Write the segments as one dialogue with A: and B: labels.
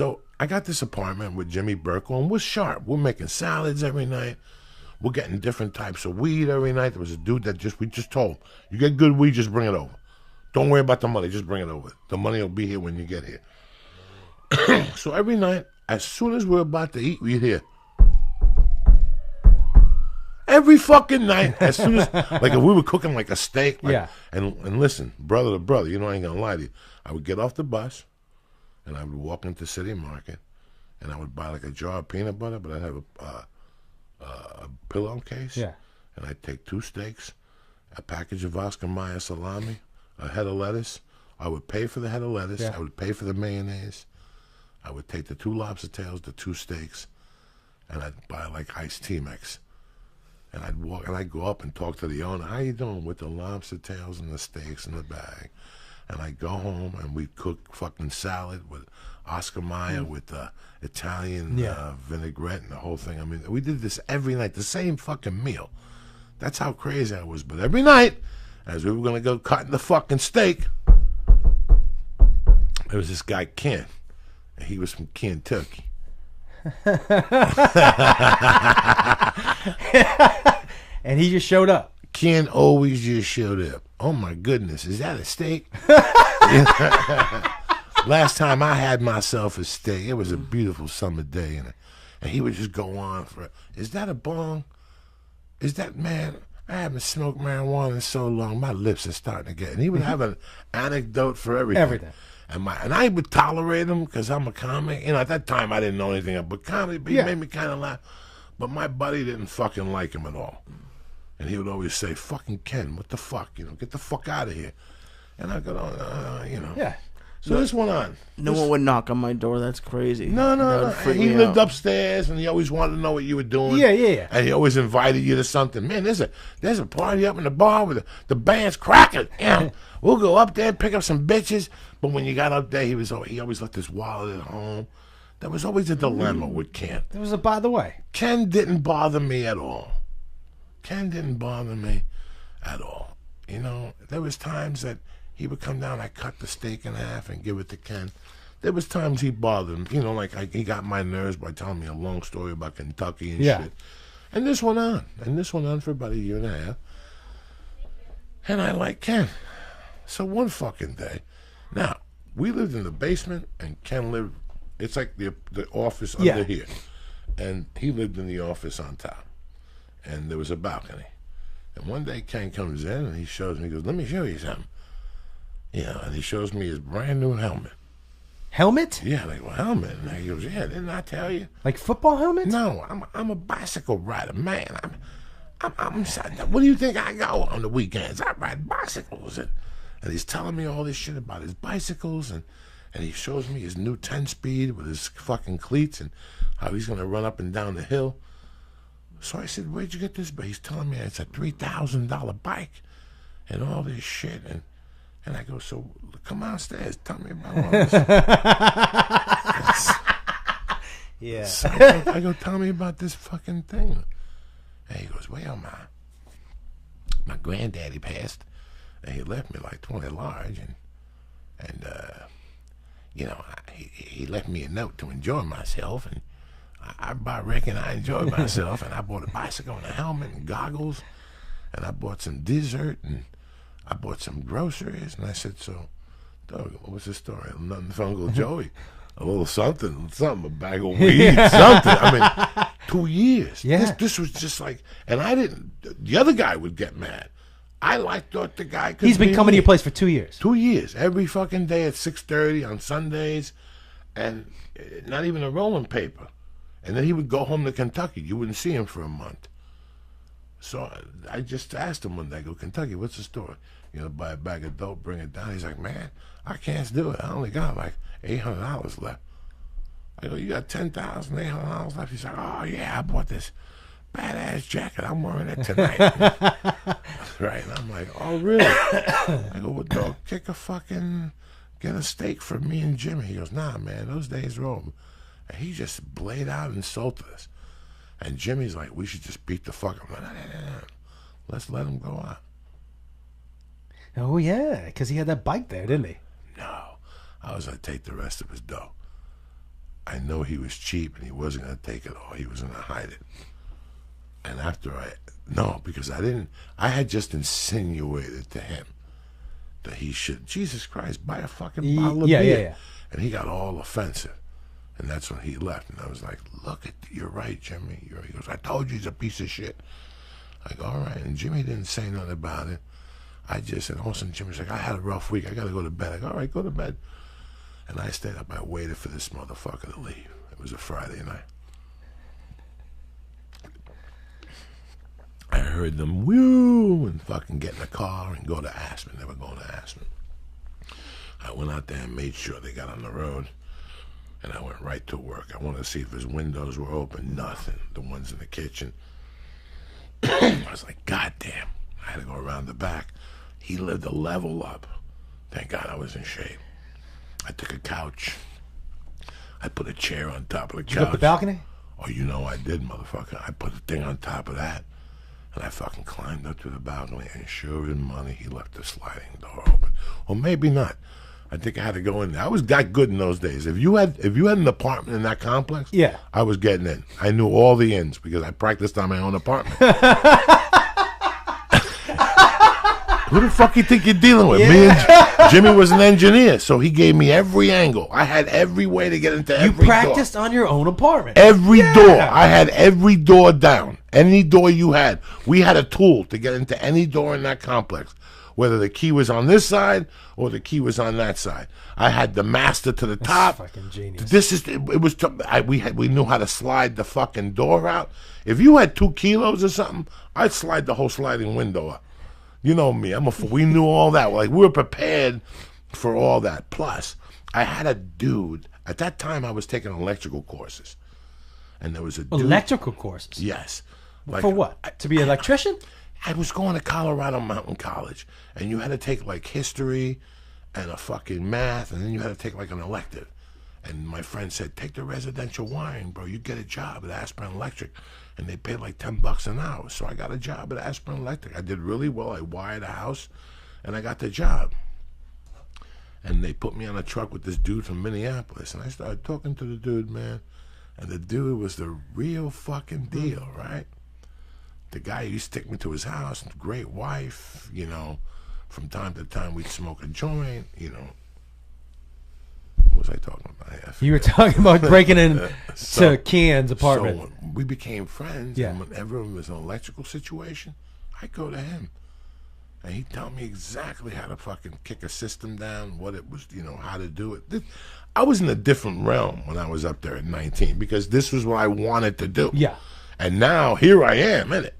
A: So I got this apartment with Jimmy Burkle, and we're sharp. We're making salads every night. We're getting different types of weed every night. There was a dude that we just told, you get good weed, just bring it over. Don't worry about the money, just bring it over. The money will be here when you get here. So every night, as soon as we're about to eat, we'd hear. Every fucking night, as soon as, like if we were cooking like a steak, like, and listen, brother to brother, you know I ain't gonna lie to you. I would get off the bus, and I would walk into City Market, and I would buy like a jar of peanut butter, but I'd have a pillowcase, and I'd take 2 steaks, a package of Oscar Mayer salami, a head of lettuce. I would pay for the head of lettuce. I would pay for the mayonnaise. I would take the 2 lobster tails, the 2 steaks, and I'd buy like iced tea mix. And I'd walk, and I'd go up and talk to the owner. How you doing with the lobster tails and the steaks in the bag? And I'd go home, and we'd cook fucking salad with Oscar Mayer with the Italian vinaigrette and the whole thing. I mean, we did this every night, the same fucking meal. That's how crazy I was. But every night, as we were going to go cutting the fucking steak, there was this guy, Ken. And he was from Kentucky.
B: And he just showed up.
A: Ken always just showed up. Oh my goodness, is that a steak? Last time I had myself a steak, it was a beautiful summer day, and he would just go on for, is that a bong? Is that, man, I haven't smoked marijuana in so long, my lips are starting to get, and he would have an anecdote for everything.
B: Everything.
A: And I would tolerate him because I'm a comic. You know, at that time I didn't know anything about comedy, but he made me kind of laugh. But my buddy didn't fucking like him at all. And he would always say, fucking Ken, what the fuck? You know, get the fuck out of here. And I go, you know.
B: Yeah.
A: So this went on.
C: No one would knock on my door. That's crazy.
A: No. He lived upstairs, and he always wanted to know what you were doing.
B: Yeah.
A: And he always invited you to something. Man, there's a party up in the bar with the band's cracking. Yeah, we'll go up there, pick up some bitches. But when you got up there, he always left his wallet at home. There was always a dilemma with Ken.
B: There was a by the way.
A: Ken didn't bother me at all. You know, there was times that he would come down, I cut the steak in half and give it to Ken. There was times he bothered him, you know, like he got my nerves by telling me a long story about Kentucky and shit. And this went on for about a year and a half. And I liked Ken. So one fucking day, now, we lived in the basement and Ken lived, it's like the office under here. And he lived in the office on top. And there was a balcony. And one day Ken comes in and he shows me, he goes, let me show you something. Yeah, and he shows me his brand new helmet.
B: Helmet?
A: Yeah, like, well, helmet. And he goes, yeah, didn't I tell you?
B: Like football helmet?
A: No, I'm a bicycle rider, man. What do you think I go on the weekends? I ride bicycles. And he's telling me all this shit about his bicycles, and he shows me his new 10-speed with his fucking cleats and how he's going to run up and down the hill. So I said, where'd you get this? But he's telling me it's a $3,000 bike and all this shit. And I go, so come downstairs. Tell me about all this.
B: Yeah.
A: So I go, tell me about this fucking thing. And he goes, well, my granddaddy passed, and he left me like 20 large, and you know, he left me a note to enjoy myself, and I reckon I enjoyed myself, and I bought a bicycle and a helmet and goggles, and I bought some dessert, and I bought some groceries, and I said, so, Doug, what's the story? Nothing for Uncle Joey. A little something, a bag of weed, something. I mean, 2 years.
B: Yeah.
A: This was just like, and I didn't, the other guy would get mad. Thought the guy could
B: He's been coming to your place for 2 years.
A: 2 years. Every fucking day at 6:30 on Sundays, and not even a rolling paper. And then he would go home to Kentucky. You wouldn't see him for a month. So I just asked him one day, I go, Kentucky, what's the story? You know, buy a bag of dope, bring it down. He's like, man, I can't do it. I only got like $800 left. I go, you got $10,800 left? He's like, oh yeah, I bought this badass jacket. I'm wearing it tonight. Right. And I'm like, oh really? I go, well, dog, get a steak for me and Jimmy. He goes, nah, man, those days are over. And he just blade out and insulted us. And Jimmy's like, we should just beat the fuck out of him. Let's let him go out.
B: Oh, yeah, because he had that bike there, didn't he?
A: No. I was going to take the rest of his dough. I know he was cheap and he wasn't going to take it all. He was going to hide it. And after because I had just insinuated to him that he should, Jesus Christ, buy a fucking bottle of beer.
B: Yeah.
A: And he got all offensive. And that's when he left. And I was like, look, you're right, Jimmy. He goes, I told you he's a piece of shit. I go, all right. And Jimmy didn't say nothing about it. I just said, all of a sudden, Jimmy's like, I had a rough week. I got to go to bed. I go, all right, go to bed. And I stayed up. I waited for this motherfucker to leave. It was a Friday night. I heard them woo and fucking get in the car and go to Aspen. They were going to Aspen. I went out there and made sure they got on the road. And I went right to work. I wanted to see if his windows were open. Nothing. The ones in the kitchen. I was like, God damn. I had to go around the back. He lived a level up. Thank God I was in shape. I took a couch. I put a chair on top of the couch.
B: Did you go up the balcony?
A: Oh, you know I did, motherfucker. I put a thing on top of that. And I fucking climbed up to the balcony, and sure as money, he left the sliding door open. Or maybe not. I think I had to go in there. I was that good in those days. If you had an apartment in that complex,
B: yeah,
A: I was getting in. I knew all the ins because I practiced on my own apartment. Who the fuck you think you're dealing with? Me and Jimmy was an engineer, so he gave me every angle. I had every way to get into every door.
B: You practiced on your own apartment.
A: Every door. I had every door down. Any door you had. We had a tool to get into any door in that complex, whether the key was on this side or the key was on that side. I had the master to the top.
B: That's fucking genius.
A: We knew how to slide the fucking door out. If you had 2 kilos or something, I'd slide the whole sliding window up. You know me. We knew all that. Like, we were prepared for all that. Plus, I had a dude. At that time, I was taking electrical courses. And there was a dude.
B: Electrical courses?
A: Yes. Like,
B: for what? To be an electrician?
A: I was going to Colorado Mountain College. And you had to take, like, history and a fucking math. And then you had to take, like, an elective. And my friend said, take the residential wiring, bro. You get a job at Aspirin Electric. And they paid like $10 an hour. So I got a job at Aspirin Electric. I did really well. I wired a house, and I got the job. And they put me on a truck with this dude from Minneapolis. And I started talking to the dude, man. And the dude was the real fucking deal, right? The guy used to take me to his house. Great wife, you know. From time to time, we'd smoke a joint, you know. What was I talking about?
B: You were talking about breaking in to Kian's apartment.
A: So we became friends,
B: yeah.
A: And whenever it was an electrical situation, I'd go to him. And he'd tell me exactly how to fucking kick a system down, what it was, you know, how to do it. I was in a different realm when I was up there at 19 because this was what I wanted to do.
B: Yeah.
A: And now, here I am in it.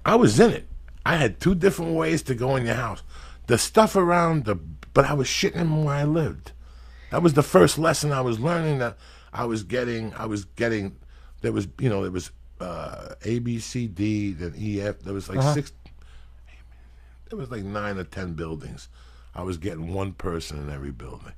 A: I was in it. I had 2 different ways to go in your house. The stuff around but I was shitting him where I lived. That was the first lesson I was learning that I was getting, there was, you know, there was A, B, C, D, then E, F. There was like 6, there was like 9 or 10 buildings. I was getting 1 person in every building.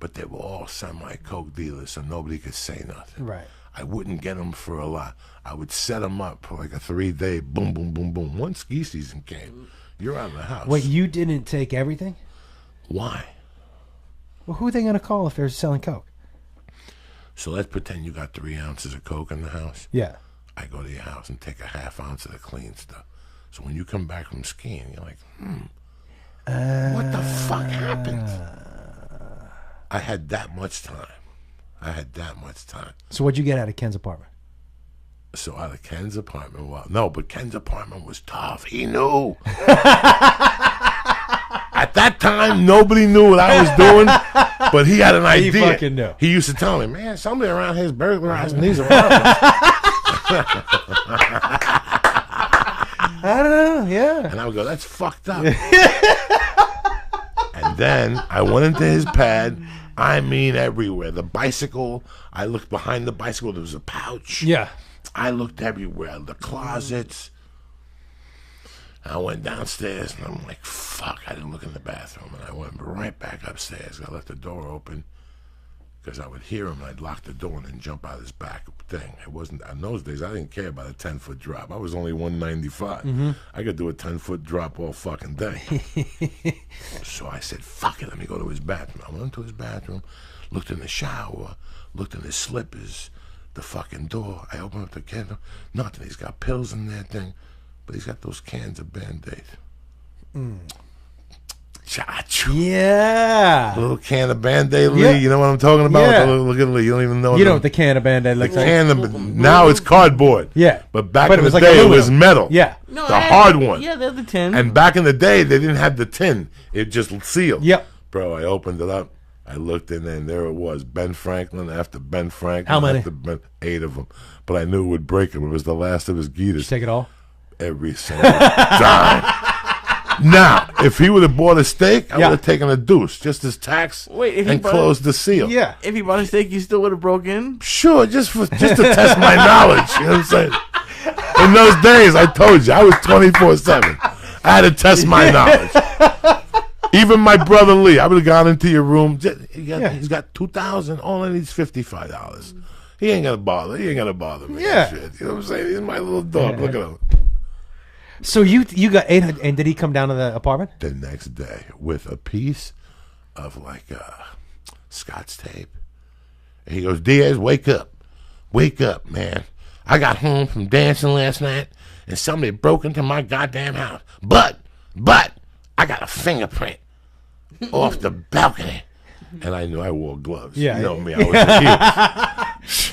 A: But they were all semi-coke dealers, so nobody could say nothing.
B: Right.
A: I wouldn't get them for a lot. I would set them up for like a 3-day boom, boom, boom, boom. Once ski season came, you're out of the house.
B: Wait, you didn't take everything?
A: Why?
B: Well, who are they going to call if they're selling coke?
A: So let's pretend you got 3 ounces of coke in the house.
B: Yeah.
A: I go to your house and take a ½ ounce of the clean stuff. So when you come back from skiing, you're like, what the fuck happened? I had that much time.
B: So what'd you get out of Ken's apartment?
A: So out of Ken's apartment, but Ken's apartment was tough. He knew. At that time, nobody knew what I was doing, but he had an idea.
B: He fucking knew.
A: He used to tell me, man, somebody around here is burglarizing these apartments.
B: I don't know, yeah.
A: And I would go, that's fucked up. And then I went into his pad. I mean, everywhere. The bicycle, I looked behind the bicycle, there was a pouch.
B: Yeah.
A: I looked everywhere. The closets. I went downstairs, and I'm like, fuck, I didn't look in the bathroom. And I went right back upstairs. I left the door open. because I would hear him, and I'd lock the door and then jump out his back thing. It wasn't, in those days, I didn't care about a 10-foot drop. I was only 195. I could do a 10-foot drop all fucking day. So I said, fuck it, let me go to his bathroom. I went into his bathroom, looked in the shower, looked in his slippers, the fucking door. I opened up the can. Nothing. He's got pills in that thing, but he's got those cans of Band-Aid.
B: Yeah.
A: A little can of Band-Aid, Lee. You know what I'm talking about?
B: Yeah.
A: Look at Lee. You don't even know.
B: You know what the can of Band-Aid looks like.
A: Now it's cardboard.
B: Yeah.
A: But back
B: But
A: in
B: it was
A: the
B: like
A: day, it
B: aluminum.
A: was metal.
B: Yeah.
C: No,
A: The hard one.
C: Yeah, they're the tin.
A: And back in the day, they didn't have the tin. It just sealed.
B: Yep.
A: Bro, I opened it up. I looked in there, and there it was. Ben Franklin after Ben Franklin.
B: How many?
A: After 8 of them. But I knew it would break him. It was the last of his
B: Did you
A: Geeters.
B: take it all?
A: Every single dime. Now, if he would have bought a steak, I would have taken a deuce, just as tax,
C: Wait, if he
A: and
C: bought
A: closed the seal.
B: Yeah.
C: If he bought a steak, you still would have broke in?
A: Sure, just to test my knowledge. You know what I'm saying? In those days, I told you, I was 24/7. I had to test my knowledge. Even my brother Lee, I would have gone into your room. He's got $2,000. All I need is $55. He ain't gonna bother. He ain't gonna bother me.
B: Yeah.
A: Shit. You know what I'm saying? He's my little dog. Look at him.
B: So you got 800, and did he come down to the apartment?
A: The next day with a piece of like Scotch tape. And he goes, Diaz, wake up. Wake up, man. I got home from dancing last night and somebody broke into my goddamn house. But, I got a fingerprint off the balcony. And I knew I wore gloves.
B: Yeah.
A: You know me, I was a heel.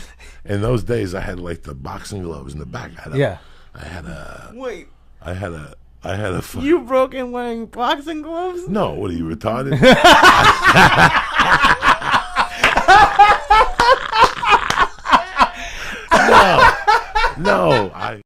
A: In those days, I had like the boxing gloves in the back.
C: Wait,
A: I had a
C: you broke in wearing boxing gloves?
A: No, what are you, retarded? No,